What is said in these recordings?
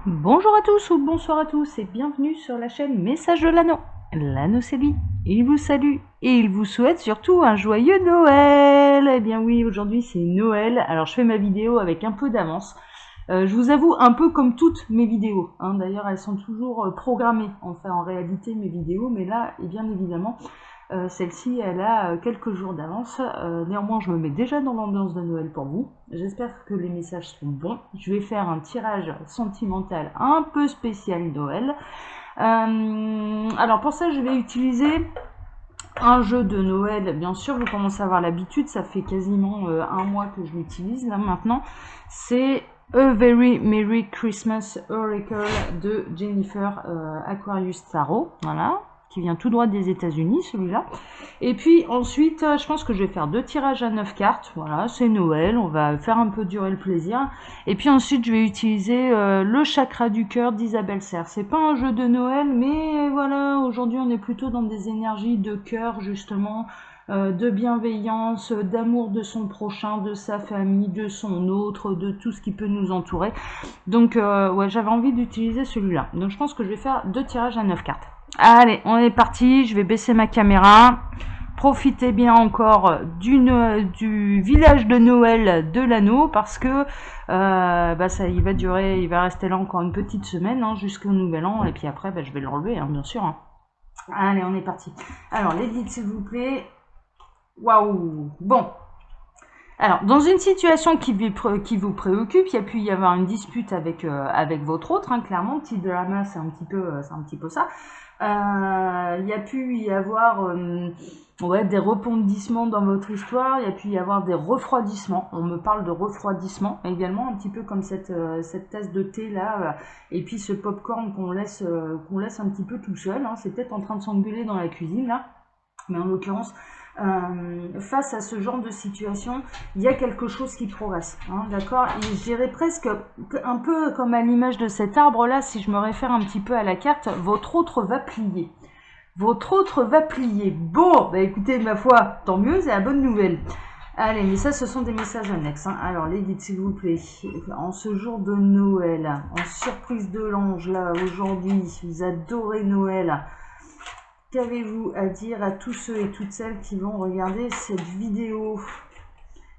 Bonjour à tous ou bonsoir à tous et bienvenue sur la chaîne Message de l'Anneau. L'Anneau c'est lui, il vous salue et il vous souhaite surtout un joyeux Noël. Eh bien oui, aujourd'hui c'est Noël, alors je fais ma vidéo avec un peu d'avance. Je vous avoue, un peu comme toutes mes vidéos, hein. D'ailleurs elles sont toujours programmées, enfin en réalité mes vidéos, mais là, et bien évidemment, celle-ci, elle a quelques jours d'avance. Néanmoins, je me mets déjà dans l'ambiance de Noël pour vous. J'espère que les messages sont bons. Je vais faire un tirage sentimental un peu spécial Noël. Alors pour ça, je vais utiliser un jeu de Noël. Bien sûr, vous commencez à avoir l'habitude. Ça fait quasiment un mois que je l'utilise là maintenant. C'est A Very Merry Christmas Oracle de Jennifer Aquarius Tarot. Voilà, qui vient tout droit des États-Unis, celui-là. Et puis ensuite, je pense que je vais faire 2 tirages à 9 cartes. Voilà, c'est Noël, on va faire un peu durer le plaisir. Et puis ensuite, je vais utiliser le chakra du cœur d'Isabelle Serre. C'est pas un jeu de Noël, mais voilà, aujourd'hui, on est plutôt dans des énergies de cœur, justement, de bienveillance, d'amour de son prochain, de sa famille, de son autre, de tout ce qui peut nous entourer. Donc, ouais, j'avais envie d'utiliser celui-là. Donc, je pense que je vais faire 2 tirages à 9 cartes. Allez, on est parti, je vais baisser ma caméra. Profitez bien encore du village de Noël de l'Anneau parce que ça, il va durer, il va rester là encore une petite semaine hein, jusqu'au nouvel an et puis après je vais l'enlever hein, bien sûr. Hein. Allez, on est parti. Alors les guides s'il vous plaît. Waouh. Bon. Alors, dans une situation qui vous préoccupe, il y a pu y avoir une dispute avec votre autre, hein, clairement, petit drama, c'est un petit peu ça. Il y a pu y avoir des rebondissements dans votre histoire, il y a pu y avoir des refroidissements. On me parle de refroidissement également, un petit peu comme cette tasse de thé là, et puis ce popcorn qu'on laisse un petit peu tout seul. Hein. C'est peut-être en train de s'engueuler dans la cuisine là, mais en l'occurrence, face à ce genre de situation, il y a quelque chose qui progresse, hein, d'accord. Et je dirais presque un peu comme à l'image de cet arbre-là, si je me réfère un petit peu à la carte, votre autre va plier. Votre autre va plier. Bon, bah écoutez, ma foi, tant mieux, c'est la bonne nouvelle. Allez, mais ça, ce sont des messages annexes. Hein. Alors, les guides, s'il vous plaît, en ce jour de Noël, en surprise de l'ange, là, aujourd'hui, vous adorez Noël. Qu'avez-vous à dire à tous ceux et toutes celles qui vont regarder cette vidéo?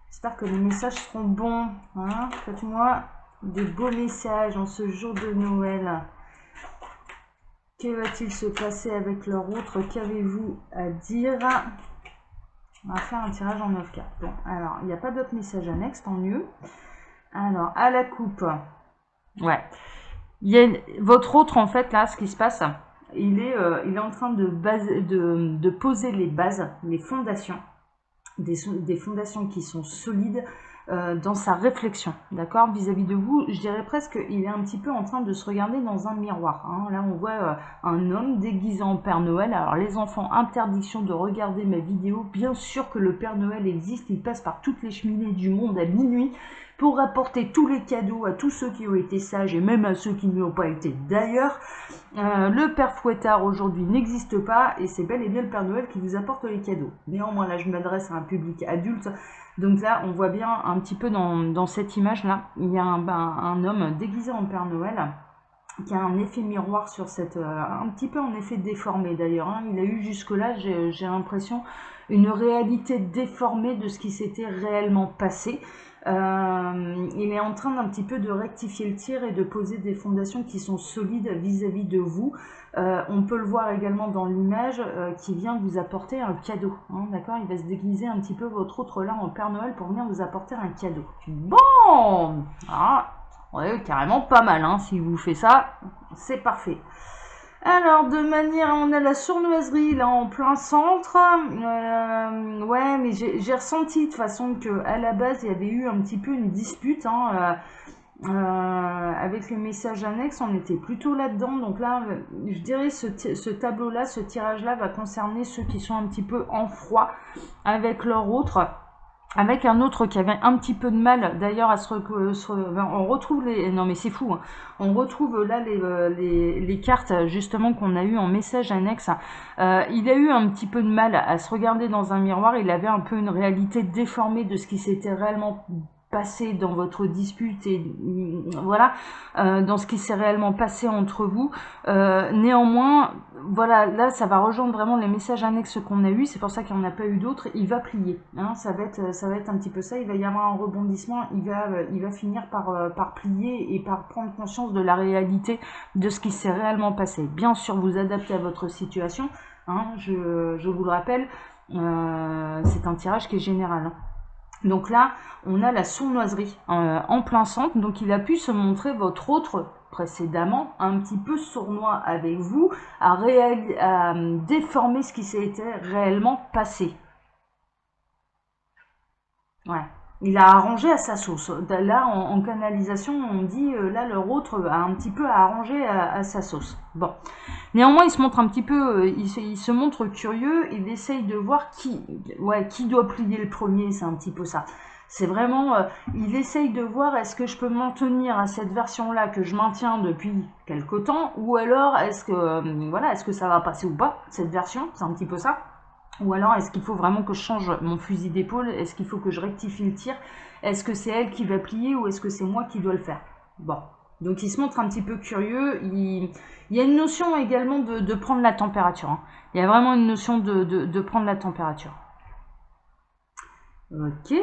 J'espère que les messages seront bons. Hein. Faites-moi de beaux messages en ce jour de Noël. Que va-t-il se passer avec leur autre? Qu'avez-vous à dire? On va faire un tirage en 9 cartes. Bon, alors, il n'y a pas d'autres messages annexes, tant mieux. Alors, à la coupe. Ouais. Il y a votre autre, en fait, là, ce qui se passe... Il est en train de poser les bases, les fondations, des fondations qui sont solides dans sa réflexion, d'accord, vis-à-vis de vous. Je dirais presque qu'il est un petit peu en train de se regarder dans un miroir. Hein. Là, on voit un homme déguisé en Père Noël. Alors, les enfants, interdiction de regarder ma vidéo. Bien sûr que le Père Noël existe. Il passe par toutes les cheminées du monde à minuit pour apporter tous les cadeaux à tous ceux qui ont été sages et même à ceux qui n'y ont pas été d'ailleurs. Le Père Fouettard aujourd'hui n'existe pas et c'est bel et bien le Père Noël qui vous apporte les cadeaux. Néanmoins, là, je m'adresse à un public adulte. Donc là, on voit bien un petit peu dans cette image-là, il y a un homme déguisé en Père Noël qui a un effet miroir sur cette... un petit peu en effet déformé d'ailleurs. Hein. Il a eu jusque-là, j'ai l'impression, une réalité déformée de ce qui s'était réellement passé. Il est en train d'un petit peu de rectifier le tir et de poser des fondations qui sont solides vis-à-vis de vous. On peut le voir également dans l'image qui vient vous apporter un cadeau. Hein, d'accord, il va se déguiser un petit peu votre autre là en Père Noël pour venir vous apporter un cadeau. Bon, ouais, carrément pas mal. Hein, si vous faites ça, c'est parfait. Alors, de manière, on a la sournoiserie là en plein centre. Ouais, mais j'ai ressenti de toute façon que à la base il y avait eu un petit peu une dispute. Hein, avec les messages annexes, on était plutôt là-dedans. Donc là, je dirais ce tableau-là, ce tirage-là va concerner ceux qui sont un petit peu en froid avec leur autre. Avec un autre qui avait un petit peu de mal d'ailleurs à on retrouve les... Non mais c'est fou, hein. On retrouve là les cartes justement qu'on a eu en message annexe. Il a eu un petit peu de mal à se regarder dans un miroir, il avait un peu une réalité déformée de ce qui s'était réellement passé dans votre dispute et voilà, dans ce qui s'est réellement passé entre vous. Néanmoins, voilà, là ça va rejoindre vraiment les messages annexes qu'on a eu, c'est pour ça qu'il n'y en a pas eu d'autres. Il va plier, hein, ça va être un petit peu ça, il va y avoir un rebondissement, il va finir par plier et par prendre conscience de la réalité de ce qui s'est réellement passé. Bien sûr, vous adaptez à votre situation, hein, je vous le rappelle, c'est un tirage qui est général, hein. Donc là, on a la sournoiserie en plein centre. Donc il a pu se montrer votre autre précédemment un petit peu sournois avec vous, à déformer ce qui s'était réellement passé. Ouais. Il a arrangé à sa sauce. Là, en canalisation, on dit, là, leur autre a un petit peu arrangé à sa sauce. Bon. Néanmoins, il se montre un petit peu, il se montre curieux, il essaye de voir qui doit plier le premier, c'est un petit peu ça. C'est vraiment, il essaye de voir est-ce que je peux m'en tenir à cette version-là que je maintiens depuis quelque temps, ou alors est-ce que ça va passer ou pas, cette version, c'est un petit peu ça. Ou alors, est-ce qu'il faut vraiment que je change mon fusil d'épaule? Est-ce qu'il faut que je rectifie le tir? Est-ce que c'est elle qui va plier ou est-ce que c'est moi qui dois le faire? Bon, donc il se montre un petit peu curieux. Il y a une notion également de prendre la température, hein. Il y a vraiment une notion de prendre la température. Ok.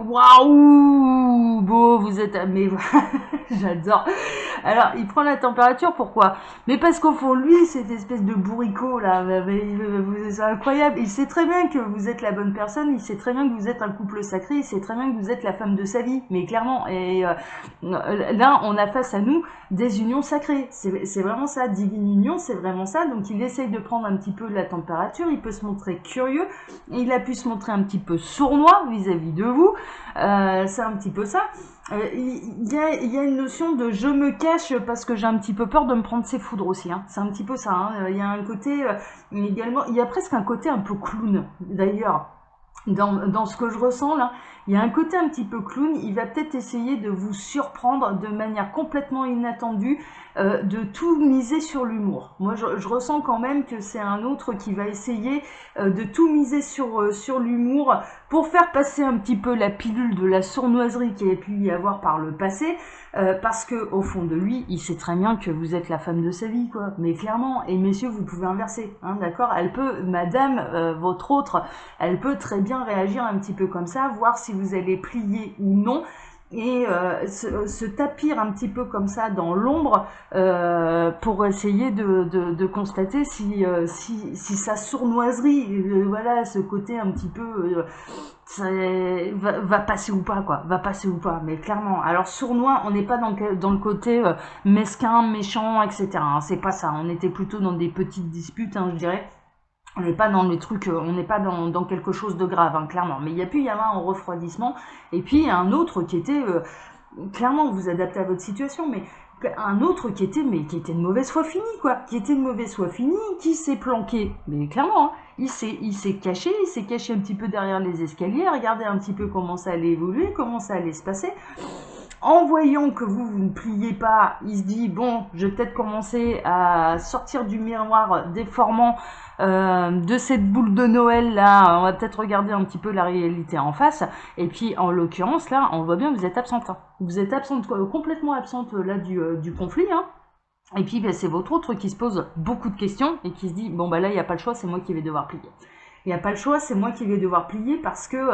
Waouh! Bon, vous êtes... Mais j'adore. Alors, il prend la température, pourquoi? Mais parce qu'au fond, lui, cette espèce de bourricot, là, c'est incroyable. Il sait très bien que vous êtes la bonne personne, il sait très bien que vous êtes un couple sacré, il sait très bien que vous êtes la femme de sa vie, mais clairement. Et là, on a face à nous des unions sacrées. C'est vraiment ça, divine union, c'est vraiment ça. Donc, il essaye de prendre un petit peu la température, il peut se montrer curieux, il a pu se montrer un petit peu sournois vis-à-vis de vous. C'est un petit peu ça. Il y a une notion de je me cache parce que j'ai un petit peu peur de me prendre ses foudres aussi, hein. C'est un petit peu ça, hein. Il y a un côté également, il y a presque un côté un peu clown d'ailleurs. Dans ce que je ressens là, il y a un côté un petit peu clown, il va peut-être essayer de vous surprendre de manière complètement inattendue, de tout miser sur l'humour. Moi je ressens quand même que c'est un autre qui va essayer de tout miser sur l'humour pour faire passer un petit peu la pilule de la sournoiserie qu'il y a pu y avoir par le passé, parce que au fond de lui, il sait très bien que vous êtes la femme de sa vie, quoi. Mais clairement, et messieurs, vous pouvez inverser, hein, d'accord? Elle peut, madame, votre autre, elle peut très bien réagir un petit peu comme ça, voir si vous allez plier ou non, et se tapir un petit peu comme ça dans l'ombre pour essayer de constater si sa sournoiserie, voilà, ce côté un petit peu va passer ou pas, quoi, va passer ou pas, mais clairement. Alors sournois, on n'est pas dans le côté mesquin, méchant, etc., hein, c'est pas ça, on était plutôt dans des petites disputes, hein, je dirais. On n'est pas dans les trucs, on n'est pas dans quelque chose de grave, hein, clairement. Mais il y a pu y avoir un refroidissement. Et puis, il y a un autre qui était, clairement, vous adaptez à votre situation, mais un autre qui était de mauvaise foi finie, quoi. Qui était de mauvaise foi finie, qui s'est planqué. Mais clairement, hein, il s'est caché un petit peu derrière les escaliers, regardez un petit peu comment ça allait évoluer, comment ça allait se passer. En voyant que vous ne pliez pas, il se dit, bon, je vais peut-être commencer à sortir du miroir déformant de cette boule de Noël là, on va peut-être regarder un petit peu la réalité en face. Et puis en l'occurrence là, on voit bien que vous êtes absente, hein. Vous êtes absente, complètement absente là du conflit, hein. Et puis ben, c'est votre autre qui se pose beaucoup de questions et qui se dit, bon bah là il n'y a pas le choix, c'est moi qui vais devoir plier. Il n'y a pas le choix, c'est moi qui vais devoir plier parce que,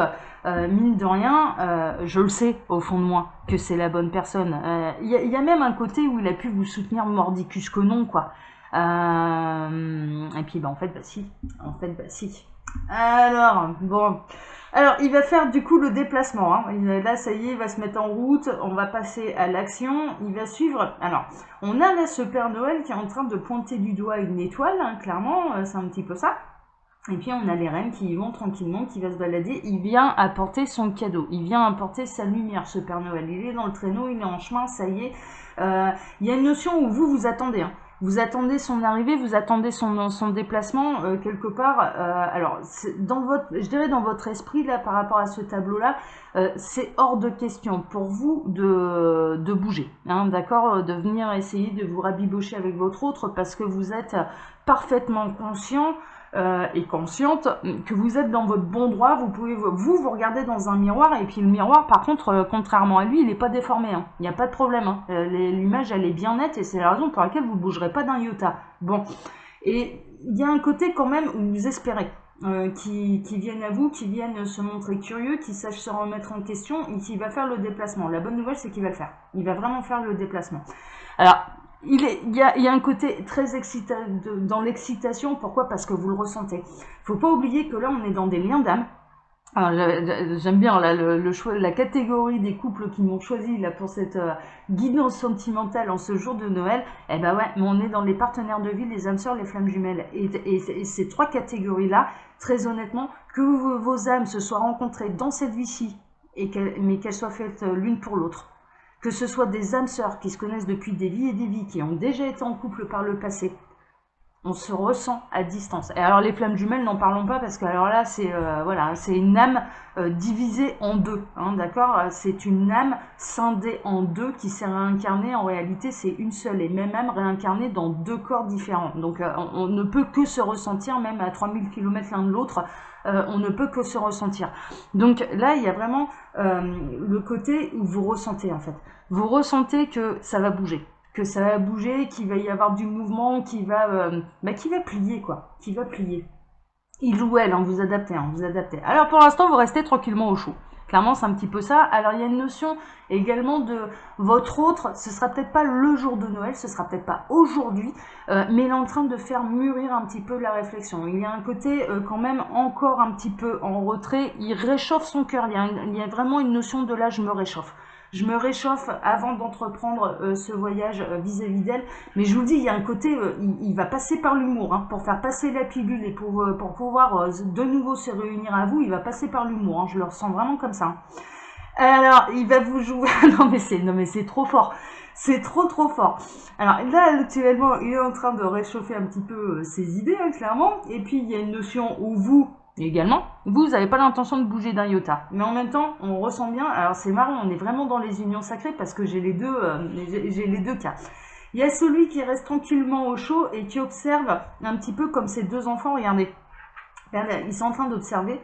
mine de rien, je le sais au fond de moi que c'est la bonne personne. Il y a même un côté où il a pu vous soutenir mordicus que non, quoi. Et puis, bah, en fait, bah si. En fait, bah si. Alors, bon. Alors, il va faire du coup le déplacement, hein. Là, ça y est, il va se mettre en route. On va passer à l'action. Il va suivre. Alors, on a là ce Père Noël qui est en train de pointer du doigt une étoile, hein, clairement. C'est un petit peu ça. Et puis on a les reines qui y vont tranquillement, qui va se balader. Il vient apporter son cadeau, il vient apporter sa lumière, ce Père Noël. Il est dans le traîneau, il est en chemin, ça y est. Il y a une notion où vous attendez, hein. Vous attendez son arrivée, vous attendez son déplacement quelque part. Alors, je dirais dans votre esprit là, par rapport à ce tableau-là, c'est hors de question pour vous de bouger, hein, d'accord, de venir essayer de vous rabibocher avec votre autre parce que vous êtes parfaitement conscient et consciente que vous êtes dans votre bon droit. Vous pouvez vous regardez dans un miroir, et puis le miroir, par contre, contrairement à lui, il n'est pas déformé, hein. Il n'y a pas de problème, hein. L'image, elle est bien nette, et c'est la raison pour laquelle vous ne bougerez pas d'un iota. Bon, et il y a un côté quand même où vous espérez qui viennent à vous, qui viennent se montrer curieux, qui sachent se remettre en question, et qui va faire le déplacement. La bonne nouvelle, c'est qu'il va le faire. Il va vraiment faire le déplacement. Alors, il y a un côté très excitant dans l'excitation. Pourquoi? Parce que vous le ressentez. Faut pas oublier que là, on est dans des liens d'âme. J'aime bien là, le choix, la catégorie des couples qui m'ont choisi là pour cette guidance sentimentale en ce jour de Noël. Eh ben ouais, mais on est dans les partenaires de vie, les âmes sœurs, les flammes jumelles. Et ces trois catégories-là, très honnêtement, que vos âmes se soient rencontrées dans cette vie-ci, mais qu'elles soient faites l'une pour l'autre, que ce soit des âmes sœurs qui se connaissent depuis des vies et des vies, qui ont déjà été en couple par le passé, on se ressent à distance. Et alors les flammes jumelles, n'en parlons pas, parce que alors là c'est voilà, c'est une âme divisée en deux, hein, d'accord. C'est une âme scindée en deux qui s'est réincarnée. En réalité, c'est une seule et même âme réincarnée dans deux corps différents. Donc on ne peut que se ressentir, même à 3000 km l'un de l'autre. On ne peut que se ressentir. Donc là, il y a vraiment le côté où vous ressentez, en fait. Vous ressentez que ça va bouger. Que ça va bouger, qu'il va y avoir du mouvement, qui va plier, quoi. Qui va plier. Il ou elle, hein, vous adaptez, hein, vous adaptez. Alors pour l'instant, vous restez tranquillement au chaud. Clairement, c'est un petit peu ça. Alors il y a une notion également de votre autre. Ce sera peut-être pas le jour de Noël, ce sera peut-être pas aujourd'hui, mais il est en train de faire mûrir un petit peu la réflexion. Il y a un côté quand même encore un petit peu en retrait. Il réchauffe son cœur. Il y a vraiment une notion de là, je me réchauffe. Je me réchauffe avant d'entreprendre ce voyage vis-à-vis d'elle. Mais je vous le dis, il y a un côté, il va passer par l'humour, hein, pour faire passer la pilule et pour pouvoir de nouveau se réunir à vous. Il va passer par l'humour, hein, je le ressens vraiment comme ça. Alors, il va vous jouer... non mais c'est trop fort. C'est trop fort. Alors là, actuellement, il est en train de réchauffer un petit peu ses idées, hein, clairement. Et puis, il y a une notion où vous... également, vous n'avez pas l'intention de bouger d'un iota, mais en même temps, on ressent bien. Alors c'est marrant, on est vraiment dans les unions sacrées parce que j'ai les deux cas. Il y a celui qui reste tranquillement au chaud et qui observe un petit peu comme ces deux enfants. Regardez, ils sont en train d'observer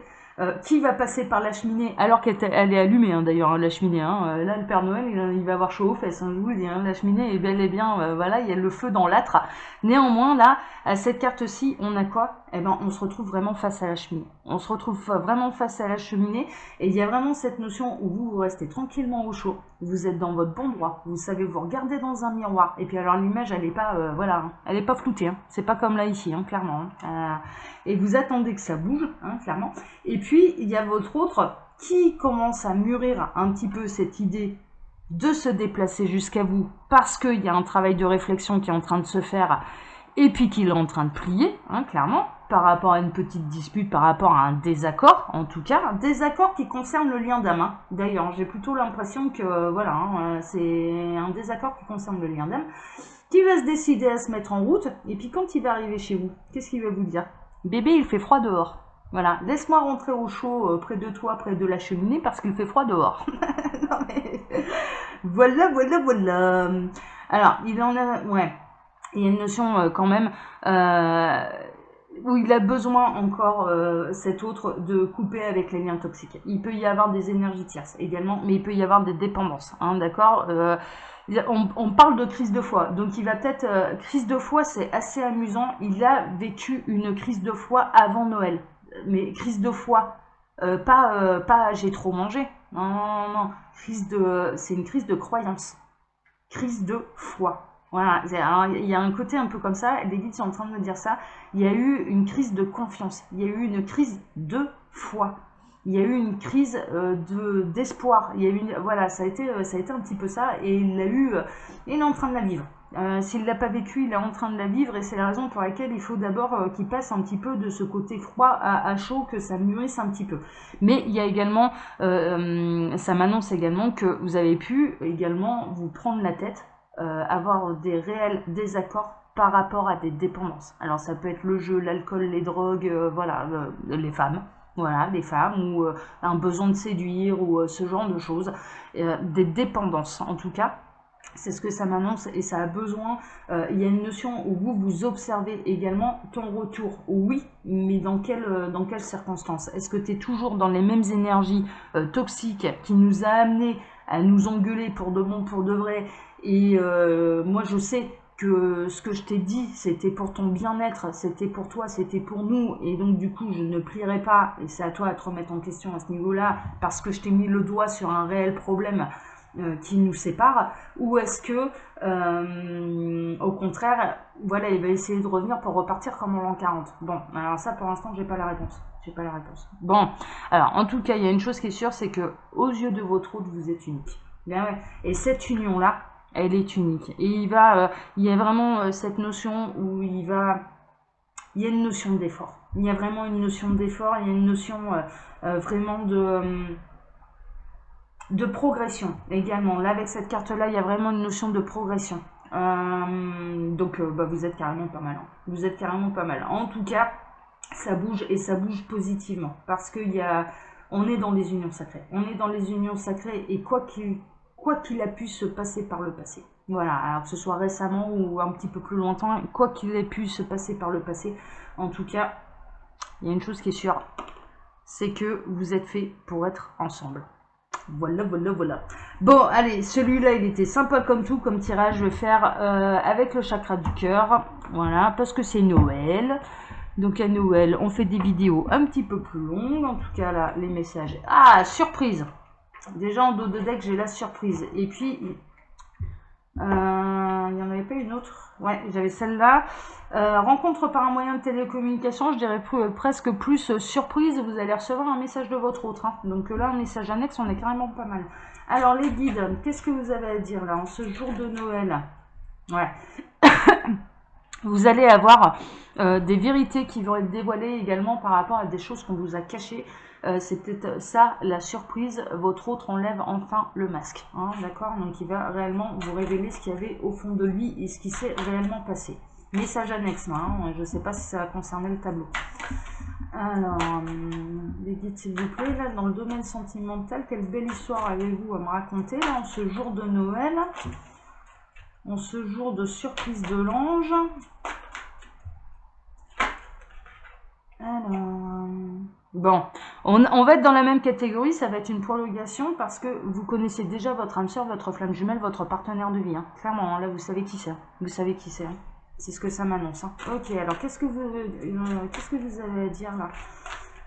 qui va passer par la cheminée alors qu'elle est allumée, hein, d'ailleurs, hein, la cheminée. Hein. Là, le Père Noël, il va avoir chaud aux fesses, hein, je vous le dis. Hein, la cheminée est bel et bien, voilà, il y a le feu dans l'âtre. Néanmoins, là, à cette carte-ci, on a quoi? Eh ben, on se retrouve vraiment face à la cheminée. On se retrouve vraiment face à la cheminée, et il y a vraiment cette notion où vous restez tranquillement au chaud. Vous êtes dans votre bon droit. Vous savez vous regarder dans un miroir. Et puis alors l'image, elle est pas, voilà, hein, elle est pas floutée. Hein. C'est pas comme là ici, hein, clairement. Hein. Et vous attendez que ça bouge, hein, clairement. Et puis il y a votre autre qui commence à mûrir un petit peu cette idée de se déplacer jusqu'à vous, parce qu'il y a un travail de réflexion qui est en train de se faire, et puis qu'il est en train de plier, hein, clairement, par rapport à une petite dispute, par rapport à un désaccord, en tout cas, un désaccord qui concerne le lien d'âme. Hein. D'ailleurs, j'ai plutôt l'impression que, voilà, hein, c'est un désaccord qui concerne le lien d'âme, qui va se décider à se mettre en route, et puis quand il va arriver chez vous, qu'est-ce qu'il va vous dire? Bébé, il fait froid dehors. Voilà, laisse-moi rentrer au chaud près de toi, près de la cheminée, parce qu'il fait froid dehors. Non mais... voilà. Alors, il en a... Ouais. Il y a une notion quand même où il a besoin encore, cet autre, de couper avec les liens toxiques. Il peut y avoir des énergies tierces également, mais il peut y avoir des dépendances, hein, d'accord. On parle de crise de foi, donc il va peut-être... crise de foi, c'est assez amusant. Il a vécu une crise de foi avant Noël. Mais crise de foi, pas j'ai trop mangé. Non. C'est une crise de croyance. Crise de foi. Voilà, il y a un côté un peu comme ça, les guides sont en train de me dire ça. Il y a eu une crise de confiance, il y a eu une crise de foi, il y a eu une crise d'espoir. Il y a eu voilà, ça a été un petit peu ça, et il est en train de la vivre. S'il ne l'a pas vécu, il est en train de la vivre, et c'est la raison pour laquelle il faut d'abord qu'il passe un petit peu de ce côté froid à chaud, que ça mûrisse un petit peu. Mais il y a également, ça m'annonce également que vous avez pu également vous prendre la tête, avoir des réels désaccords par rapport à des dépendances. Alors ça peut être le jeu, l'alcool, les drogues, voilà, les femmes. Voilà, les femmes, ou un besoin de séduire, ou ce genre de choses. Des dépendances, en tout cas. C'est ce que ça m'annonce et ça a besoin, il y a une notion où vous observez également ton retour. Oui, mais dans quelles circonstances? Est-ce que tu es toujours dans les mêmes énergies toxiques qui nous a amené à nous engueuler pour de bon, pour de vrai? Et moi je sais que ce que je t'ai dit, c'était pour ton bien-être, c'était pour toi, c'était pour nous, et donc du coup je ne plierai pas, et c'est à toi de te remettre en question à ce niveau-là, parce que je t'ai mis le doigt sur un réel problème qui nous sépare, ou est-ce que au contraire, voilà, il va essayer de revenir pour repartir comme en l'an 40. Bon, alors ça pour l'instant j'ai pas la réponse. J'ai pas la réponse. Bon, alors en tout cas, il y a une chose qui est sûre, c'est que aux yeux de votre hôte, vous êtes unique. Bien ouais. Et cette union-là, elle est unique. Et il y a vraiment cette notion où il y a une notion d'effort. Il y a vraiment une notion d'effort, il y a une notion vraiment de progression également. Là, avec cette carte-là, il y a vraiment une notion de progression. Donc, vous êtes carrément pas mal. Hein. Vous êtes carrément pas mal. En tout cas, ça bouge et ça bouge positivement. Parce on est dans les unions sacrées. On est dans les unions sacrées et quoi qu'il a pu se passer par le passé. Voilà, alors que ce soit récemment ou un petit peu plus longtemps, quoi qu'il ait pu se passer par le passé, en tout cas, il y a une chose qui est sûre, c'est que vous êtes fait pour être ensemble. Voilà, voilà, voilà. Bon, allez, celui-là, il était sympa comme tout, comme tirage. Je vais faire avec le chakra du cœur. Voilà, parce que c'est Noël. Donc à Noël, on fait des vidéos un petit peu plus longues. En tout cas, là, les messages. Ah, surprise! Déjà, en dos de deck, j'ai la surprise. Et puis, il n'y en avait pas une autre. Ouais, j'avais celle-là. Rencontre par un moyen de télécommunication, je dirais presque plus surprise. Vous allez recevoir un message de votre autre. Hein. Donc là, un message annexe, on est carrément pas mal. Alors, les guides, qu'est-ce que vous avez à dire là en ce jour de Noël? Ouais. Vous allez avoir des vérités qui vont être dévoilées également par rapport à des choses qu'on vous a cachées. C'est peut-être ça la surprise. Votre autre enlève enfin le masque. Hein, d'accord? Donc il va réellement vous révéler ce qu'il y avait au fond de lui et ce qui s'est réellement passé. Message annexe, hein, je ne sais pas si ça va concerner le tableau. Alors, les guides s'il vous plaît, là dans le domaine sentimental, quelle belle histoire avez-vous à me raconter là en ce jour de Noël? En ce jour de surprise de l'ange. Alors, bon, on va être dans la même catégorie, ça va être une prolongation parce que vous connaissez déjà votre âme sœur, votre flamme jumelle, votre partenaire de vie. Hein. Clairement, hein, là vous savez qui c'est. Vous savez qui c'est. Hein. C'est ce que ça m'annonce. Hein. Ok, alors qu'est-ce que vous avez à dire là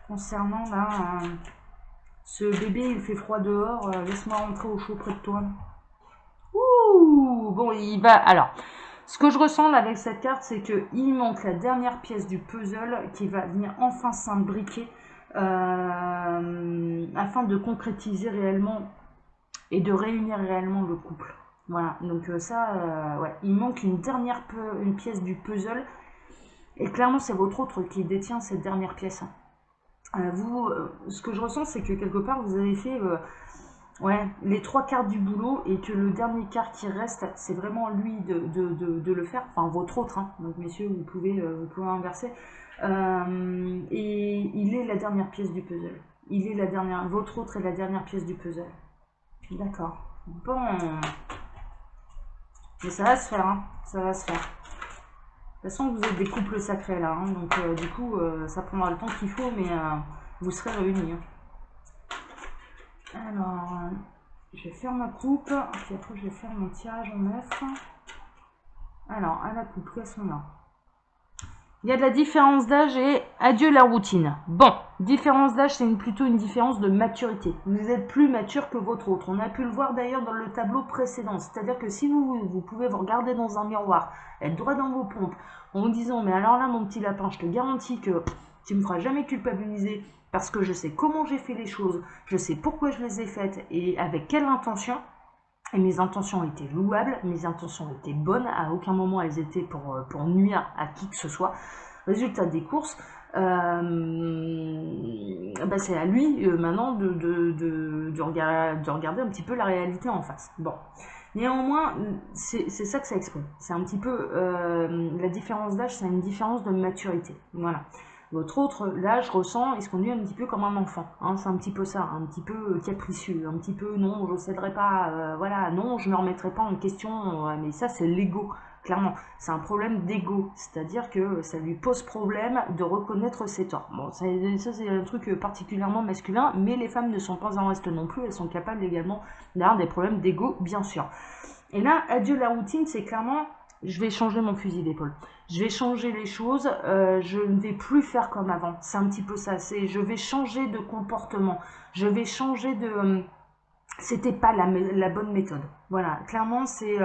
concernant là ce bébé, il fait froid dehors, laisse-moi rentrer au chaud près de toi. Ouh, bon, il va. Alors, ce que je ressens là avec cette carte, c'est qu'il manque la dernière pièce du puzzle qui va venir enfin s'imbriquer afin de concrétiser réellement et de réunir réellement le couple. Voilà, donc ouais, il manque une pièce du puzzle et clairement c'est votre autre qui détient cette dernière pièce. Ce que je ressens, c'est que quelque part vous avez fait ouais, les 3 quarts du boulot et que le dernier quart qui reste, c'est vraiment lui de le faire, enfin votre autre, hein. Donc messieurs, vous pouvez inverser. Et il est la dernière pièce du puzzle. Votre autre est la dernière pièce du puzzle. D'accord. Bon. Mais ça va se faire, hein. Ça va se faire. De toute façon, vous êtes des couples sacrés là, hein. Donc du coup, ça prendra le temps qu'il faut, mais vous serez réunis. Hein. Alors, je vais faire ma coupe, puis après je vais faire mon tirage en neuf. Alors, à la coupe, qu'est-ce qu'on a? Il y a de la différence d'âge et adieu la routine. Bon, différence d'âge, c'est plutôt une différence de maturité. Vous êtes plus mature que votre autre. On a pu le voir d'ailleurs dans le tableau précédent. C'est-à-dire que si vous pouvez vous regarder dans un miroir, être droit dans vos pompes, en vous disant, mais alors là, mon petit lapin, je te garantis que tu me feras jamais culpabiliser parce que je sais comment j'ai fait les choses, je sais pourquoi je les ai faites et avec quelle intention. Et mes intentions étaient louables, mes intentions étaient bonnes, à aucun moment elles étaient pour nuire à qui que ce soit. Résultat des courses, c'est à lui maintenant de regarder un petit peu la réalité en face. Bon, néanmoins, c'est ça que ça exprime. C'est un petit peu la différence d'âge, c'est une différence de maturité. Voilà. Votre autre, là, je ressens, il se conduit un petit peu comme un enfant. Hein, c'est un petit peu ça, un petit peu capricieux, un petit peu non, je ne céderai pas, voilà, non, je ne me remettrai pas en question. Mais ça, c'est l'ego, clairement. C'est un problème d'ego, c'est-à-dire que ça lui pose problème de reconnaître ses torts. Bon, ça c'est un truc particulièrement masculin, mais les femmes ne sont pas en reste non plus, elles sont capables également d'avoir des problèmes d'ego, bien sûr. Et là, adieu la routine, c'est clairement, je vais changer mon fusil d'épaule. Je vais changer les choses, je ne vais plus faire comme avant. C'est un petit peu ça, c'est je vais changer de comportement. Je vais changer de... C'était pas la bonne méthode. Voilà, clairement, c'est...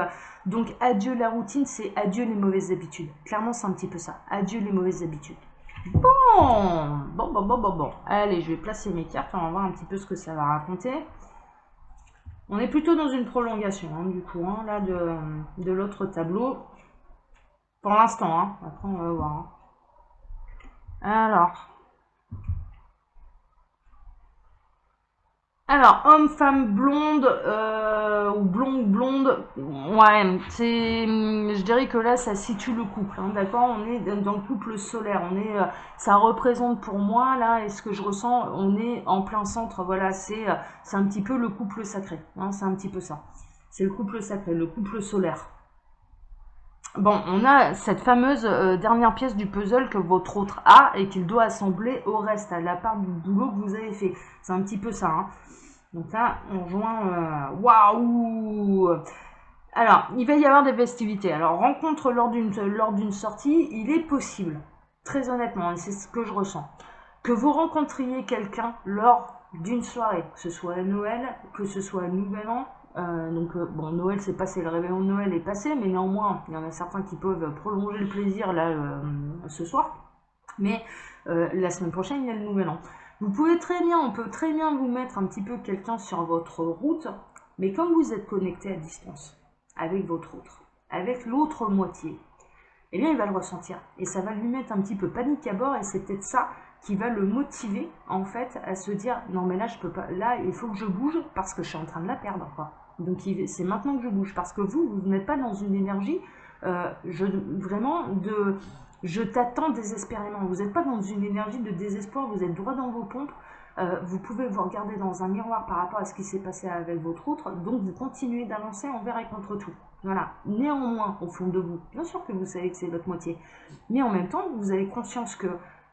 donc, adieu la routine, c'est adieu les mauvaises habitudes. Clairement, c'est un petit peu ça. Adieu les mauvaises habitudes. Bon. Allez, je vais placer mes cartes, on va voir un petit peu ce que ça va raconter. On est plutôt dans une prolongation, hein, du coup, hein, là, de l'autre tableau. Pour l'instant, hein. Après, on va voir. Hein. Alors, homme, femme, blonde, ou blonde, ouais, c'est, je dirais que là, ça situe le couple, hein, d'accord. On est dans le couple solaire, ça représente pour moi, là, et ce que je ressens, on est en plein centre, voilà, c'est un petit peu le couple sacré, hein, c'est un petit peu ça. C'est le couple sacré, le couple solaire. Bon, on a cette fameuse dernière pièce du puzzle que votre autre a et qu'il doit assembler au reste, à la part du boulot que vous avez fait. C'est un petit peu ça. Hein. Donc là, on rejoint... Waouh! Alors, il va y avoir des festivités. Alors, rencontre lors d'une sortie, il est possible, très honnêtement, et c'est ce que je ressens, que vous rencontriez quelqu'un lors d'une soirée, que ce soit à Noël, que ce soit à Nouvel An. Bon, Noël c'est passé, le réveillon de Noël est passé, mais néanmoins, il y en a certains qui peuvent prolonger le plaisir là ce soir. Mais la semaine prochaine, il y a le Nouvel An. Vous pouvez très bien, on peut très bien vous mettre un petit peu quelqu'un sur votre route, mais quand vous êtes connecté à distance avec votre autre, avec l'autre moitié, eh bien il va le ressentir et ça va lui mettre un petit peu panique à bord et c'est peut-être ça qui va le motiver en fait à se dire non mais là je peux pas, là il faut que je bouge parce que je suis en train de la perdre quoi. Donc c'est maintenant que je bouge parce que vous n'êtes pas dans une énergie vraiment de je t'attends désespérément. Vous n'êtes pas dans une énergie de désespoir, vous êtes droit dans vos pompes. Vous pouvez vous regarder dans un miroir par rapport à ce qui s'est passé avec votre autre, donc vous continuez d'avancer envers et contre tout. Voilà. Néanmoins, au fond de vous, bien sûr que vous savez que c'est votre moitié, mais en même temps, vous avez conscience que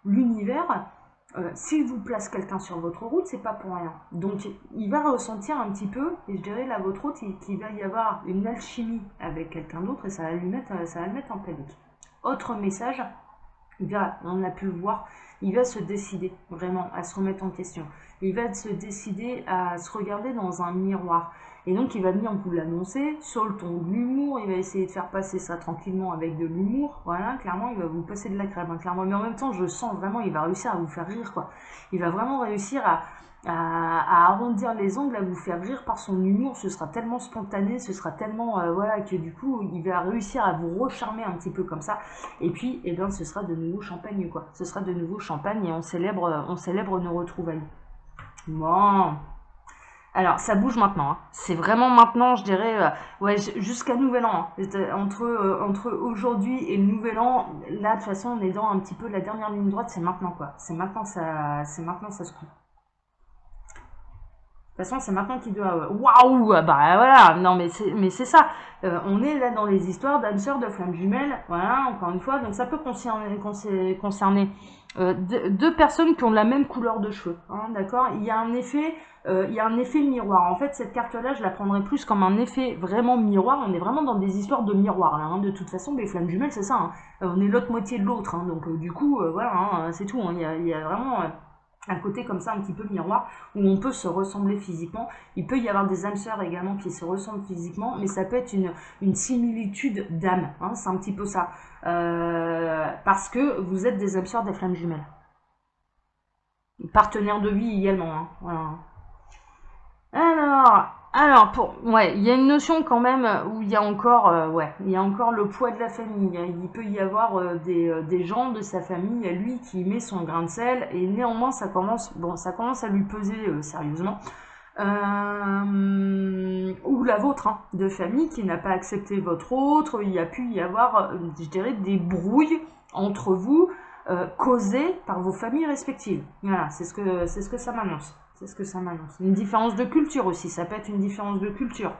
l'univers, s'il vous place quelqu'un sur votre route, c'est pas pour rien. Donc, il va ressentir un petit peu, et je dirais là, votre route, qu'il va y avoir une alchimie avec quelqu'un d'autre, et ça va le mettre en panique. Autre message, on a pu le voir, il va se décider vraiment à se remettre en question. Il va se décider à se regarder dans un miroir. Et donc il va venir vous l'annoncer sur le ton de l'humour, il va essayer de faire passer ça tranquillement avec de l'humour. Voilà, clairement il va vous passer de la crème, hein, clairement. Mais en même temps je sens vraiment, il va réussir à vous faire rire quoi. Il va vraiment réussir à arrondir les ongles, à vous faire rire par son humour, ce sera tellement spontané, ce sera tellement voilà que du coup il va réussir à vous recharmer un petit peu comme ça. Et puis eh bien ce sera de nouveau champagne quoi. Ce sera de nouveau champagne et on célèbre nos retrouvailles. Bon. Alors, ça bouge maintenant. Hein. C'est vraiment maintenant, je dirais, ouais, jusqu'à Nouvel An. Hein. Entre aujourd'hui et le Nouvel An, là, de toute façon, on est dans un petit peu la dernière ligne droite. C'est maintenant, quoi. C'est maintenant ça se coupe. De toute façon, c'est maintenant qu'il doit... Waouh. Bah voilà, non mais c'est ça. On est là dans les histoires d'âmes sœurs, de flammes jumelles. Voilà, encore une fois. Donc ça peut concerner deux personnes qui ont la même couleur de cheveux. Hein, d'accord. Il y a un effet miroir. En fait, cette carte-là, je la prendrais plus comme un effet vraiment miroir. On est vraiment dans des histoires de miroir, là. Hein. De toute façon, les flammes jumelles, c'est ça. Hein. On est l'autre moitié de l'autre. Hein. Donc du coup, voilà, hein, c'est tout. Hein. Il y a vraiment... un côté comme ça un petit peu miroir où on peut se ressembler physiquement. Il peut y avoir des âmes sœurs également qui se ressemblent physiquement, mais ça peut être une similitude d'âme, hein, c'est un petit peu ça. Parce que vous êtes des âmes sœurs des flammes jumelles. Partenaires de vie également, hein, voilà. Alors, il y a une notion quand même où il y a encore, il y a encore le poids de la famille. Il peut y avoir des gens de sa famille à lui qui met son grain de sel et néanmoins ça commence à lui peser sérieusement. Ou la vôtre, hein, de famille qui n'a pas accepté votre autre. Il y a pu y avoir, je dirais, des brouilles entre vous. causée par vos familles respectives. Voilà, c'est ce que ça m'annonce. C'est ce que ça m'annonce. Une différence de culture aussi, ça peut être une différence de culture.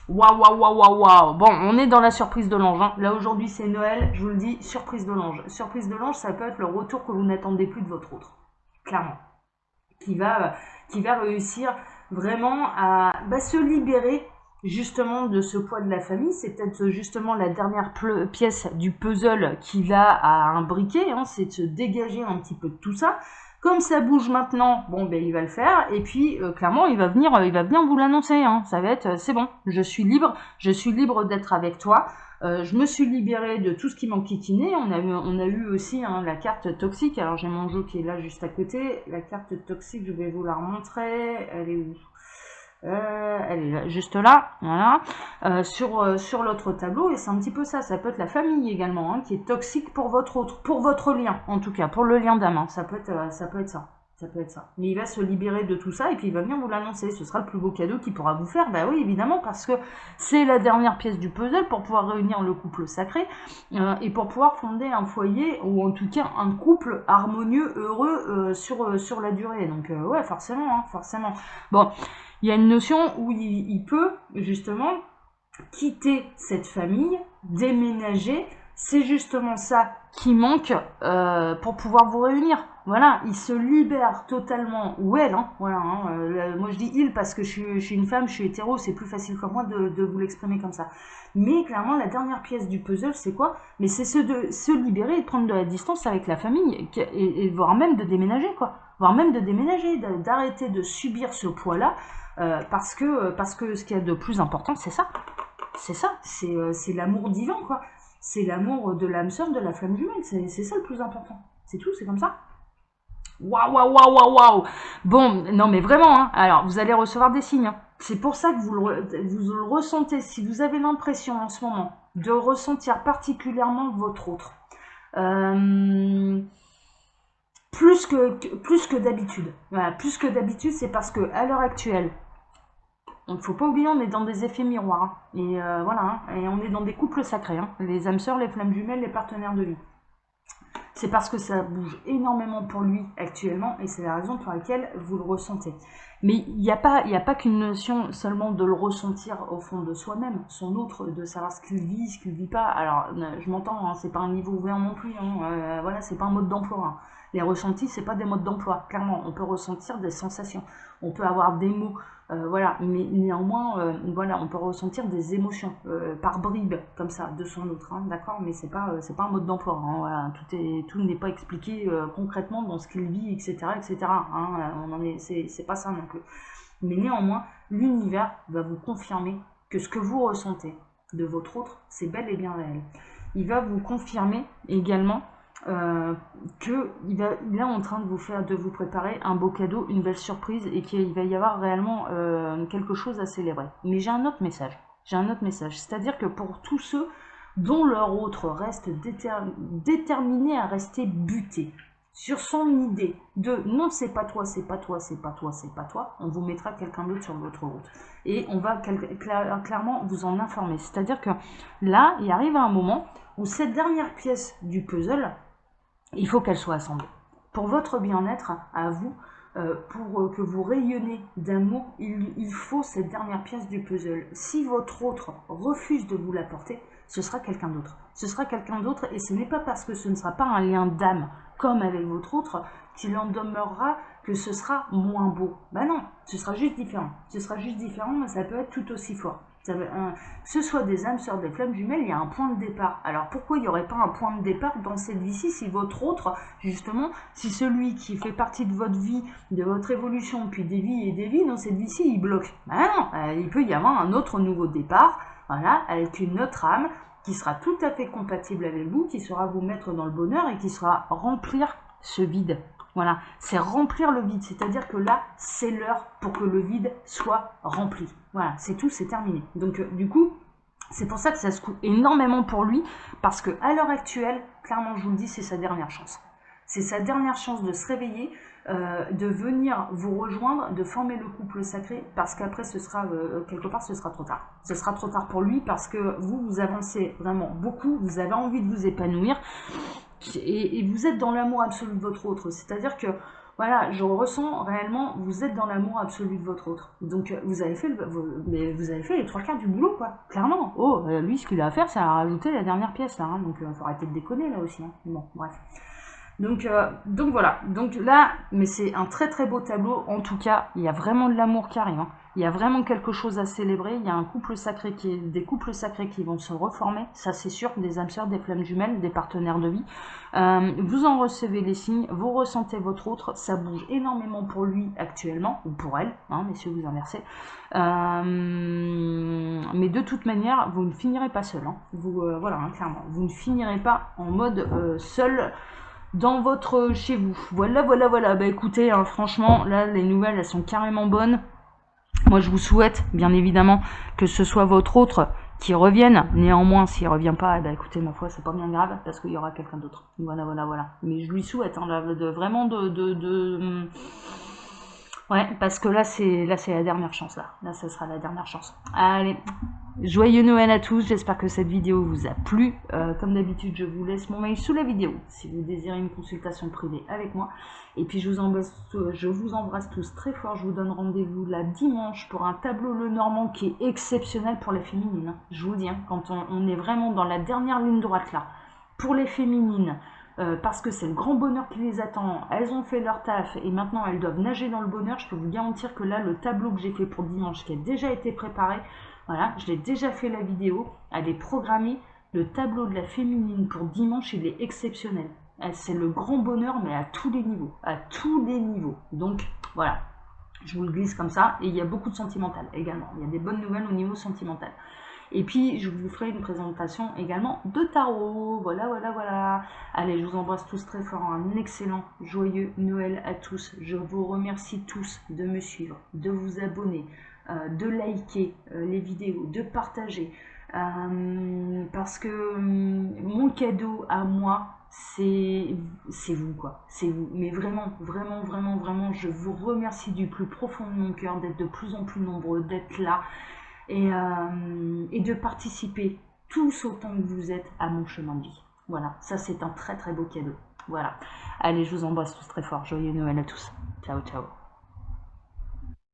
Waouh, waouh, waouh, waouh, waouh. Bon, on est dans la surprise de l'ange. Hein. Là, aujourd'hui, c'est Noël, je vous le dis, surprise de l'ange. Surprise de l'ange, ça peut être le retour que vous n'attendez plus de votre autre. Clairement. Qui va réussir vraiment à se libérer justement de ce poids de la famille. C'est peut-être justement la dernière pièce du puzzle qu'il a à imbriquer. Hein. C'est de se dégager un petit peu de tout ça. Comme ça bouge maintenant, bon ben il va le faire et puis clairement il va venir vous l'annoncer. Hein. Ça va être c'est bon, je suis libre d'être avec toi. Je me suis libérée de tout ce qui m'enquiquinait. On a eu aussi hein, la carte toxique. Alors j'ai mon jeu qui est là juste à côté. La carte toxique, je vais vous la remontrer. Elle est où ? Elle est là, juste là, voilà, sur l'autre tableau, et c'est un petit peu ça, ça peut être la famille également, hein, qui est toxique pour votre lien, en tout cas, pour le lien d'âme, hein, ça peut être ça. Ça peut être ça. Mais il va se libérer de tout ça et puis il va venir vous l'annoncer. Ce sera le plus beau cadeau qu'il pourra vous faire. Bah oui, évidemment, parce que c'est la dernière pièce du puzzle pour pouvoir réunir le couple sacré et pour pouvoir fonder un foyer ou en tout cas un couple harmonieux, heureux sur la durée. Donc ouais, forcément, hein, forcément. Bon, il y a une notion où il peut justement quitter cette famille, déménager. C'est justement ça qui manque pour pouvoir vous réunir. Voilà, il se libère totalement, ou elle, hein, voilà, hein, moi je dis il parce que je suis une femme, je suis hétéro, c'est plus facile que moi de vous l'exprimer comme ça. Mais clairement, la dernière pièce du puzzle, c'est quoi? Mais c'est se libérer et de prendre de la distance avec la famille, et voire même de déménager, quoi. Voire même de déménager, d'arrêter de subir ce poids-là, parce que ce qu'il y a de plus important, c'est ça. C'est ça, c'est l'amour divin, quoi. C'est l'amour de l'âme sœur, de la flamme jumelle, c'est ça le plus important. C'est tout, c'est comme ça. Waouh, waouh, waouh, waouh, waouh. Bon, non mais vraiment, hein. Alors vous allez recevoir des signes. Hein. C'est pour ça que vous le ressentez. Si vous avez l'impression en ce moment de ressentir particulièrement votre autre, plus que d'habitude. Voilà, plus que d'habitude, c'est parce que à l'heure actuelle, il ne faut pas oublier, on est dans des effets miroirs. Hein. Et voilà, hein. Et on est dans des couples sacrés. Hein. Les âmes sœurs, les flammes jumelles, les partenaires de vie. C'est parce que ça bouge énormément pour lui actuellement et c'est la raison pour laquelle vous le ressentez. Mais il n'y a pas qu'une notion seulement de le ressentir au fond de soi-même, son autre, de savoir ce qu'il vit, ce qu'il vit pas. Alors, je m'entends, hein, c'est pas un niveau ouvert non plus, hein, voilà, c'est pas un mode d'emploi. Hein. Les ressentis, c'est pas des modes d'emploi, clairement. On peut ressentir des sensations, on peut avoir des mots, voilà, mais néanmoins, voilà, on peut ressentir des émotions par bribes, comme ça, de son autre, hein, d'accord, mais c'est pas un mode d'emploi, hein, voilà, tout n'est pas expliqué concrètement dans ce qu'il vit, etc., etc., hein, c'est pas ça non plus. Mais néanmoins, l'univers va vous confirmer que ce que vous ressentez de votre autre, c'est bel et bien réel. Il va vous confirmer également qu'il est en train de vous préparer un beau cadeau, une belle surprise et qu'il va y avoir réellement quelque chose à célébrer. Mais j'ai un autre message. C'est-à-dire que pour tous ceux dont leur autre reste déterminé à rester buté sur son idée de non, c'est pas toi, c'est pas toi, c'est pas toi, c'est pas toi, on vous mettra quelqu'un d'autre sur votre route. Et on va clairement vous en informer. C'est-à-dire que là, il arrive un moment où cette dernière pièce du puzzle, il faut qu'elle soit assemblée. Pour votre bien-être, à vous, pour que vous rayonnez d'amour, il faut cette dernière pièce du puzzle. Si votre autre refuse de vous l'apporter, ce sera quelqu'un d'autre. Ce sera quelqu'un d'autre et ce n'est pas parce que ce ne sera pas un lien d'âme comme avec votre autre qu'il en demeurera que ce sera moins beau. Ben non, ce sera juste différent. Ce sera juste différent, mais ça peut être tout aussi fort. Que ce soit des âmes sœurs, des flammes jumelles, il y a un point de départ. Alors pourquoi il n'y aurait pas un point de départ dans cette vie-ci si votre autre, justement, si celui qui fait partie de votre vie, de votre évolution, puis des vies et des vies, dans cette vie-ci, il bloque? Ben non, il peut y avoir un autre nouveau départ, voilà, avec une autre âme qui sera tout à fait compatible avec vous, qui saura vous mettre dans le bonheur et qui sera remplir ce vide. Voilà, c'est remplir le vide, c'est-à-dire que là, c'est l'heure pour que le vide soit rempli. Voilà, c'est tout, c'est terminé. Donc, du coup, c'est pour ça que ça se coûte énormément pour lui, parce qu'à l'heure actuelle, clairement, je vous le dis, c'est sa dernière chance. C'est sa dernière chance de se réveiller, de venir vous rejoindre, de former le couple sacré, parce qu'après, ce sera, quelque part, ce sera trop tard. Ce sera trop tard pour lui, parce que vous avancez vraiment beaucoup, vous avez envie de vous épanouir, Et vous êtes dans l'amour absolu de votre autre. C'est-à-dire que, voilà, je ressens réellement, vous êtes dans l'amour absolu de votre autre. Donc, vous avez fait, vous avez fait les 3/4 du boulot, quoi. Clairement. Oh, lui, ce qu'il a à faire, c'est à rajouter la dernière pièce, là. Hein. Donc, faut arrêter de déconner, là aussi. Hein. Bon, bref. Donc voilà, donc là, mais c'est un très très beau tableau, en tout cas, il y a vraiment de l'amour qui arrive, hein. Il y a vraiment quelque chose à célébrer, il y a un couple sacré des couples sacrés qui vont se reformer, ça c'est sûr, des âmes sœurs, des flammes jumelles, des partenaires de vie. Vous en recevez les signes, vous ressentez votre autre, ça bouge énormément pour lui actuellement, ou pour elle, hein, messieurs, vous inversez. Mais de toute manière, vous ne finirez pas seul, hein. Voilà, hein, clairement, vous ne finirez pas en mode seul, dans votre chez vous. Voilà. Bah écoutez, hein, franchement, là, les nouvelles, elles sont carrément bonnes. Moi, je vous souhaite, bien évidemment, que ce soit votre autre qui revienne. Néanmoins, s'il revient pas, bah écoutez, ma foi, c'est pas bien grave, parce qu'il y aura quelqu'un d'autre. Voilà. Mais je lui souhaite, hein, vraiment ouais, parce que là, c'est la dernière chance, là. Là, ça sera la dernière chance. Allez. Joyeux Noël à tous, j'espère que cette vidéo vous a plu. Comme d'habitude, je vous laisse mon mail sous la vidéo si vous désirez une consultation privée avec moi. Et puis je vous embrasse tous très fort. Je vous donne rendez-vous là dimanche pour un tableau Lenormand qui est exceptionnel pour les féminines. Hein. Je vous le dis, hein, quand on est vraiment dans la dernière ligne droite là, pour les féminines, parce que c'est le grand bonheur qui les attend. Elles ont fait leur taf et maintenant elles doivent nager dans le bonheur. Je peux vous garantir que là, le tableau que j'ai fait pour dimanche, qui a déjà été préparé, voilà, je l'ai déjà fait la vidéo, elle est programmée. Le tableau de la féminine pour dimanche, il est exceptionnel. C'est le grand bonheur, mais à tous les niveaux. À tous les niveaux. Donc, voilà. Je vous le glisse comme ça. Et il y a beaucoup de sentimental également. Il y a des bonnes nouvelles au niveau sentimental. Et puis, je vous ferai une présentation également de tarot. Voilà. Allez, je vous embrasse tous très fort. Un excellent, joyeux Noël à tous. Je vous remercie tous de me suivre, de vous abonner, de liker les vidéos, de partager. Parce que mon cadeau à moi, c'est vous, quoi. C'est vous. Mais vraiment, je vous remercie du plus profond de mon cœur d'être de plus en plus nombreux, d'être là et de participer tous autant que vous êtes à mon chemin de vie. Voilà, ça c'est un très très beau cadeau. Voilà. Allez, je vous embrasse tous très fort. Joyeux Noël à tous. Ciao.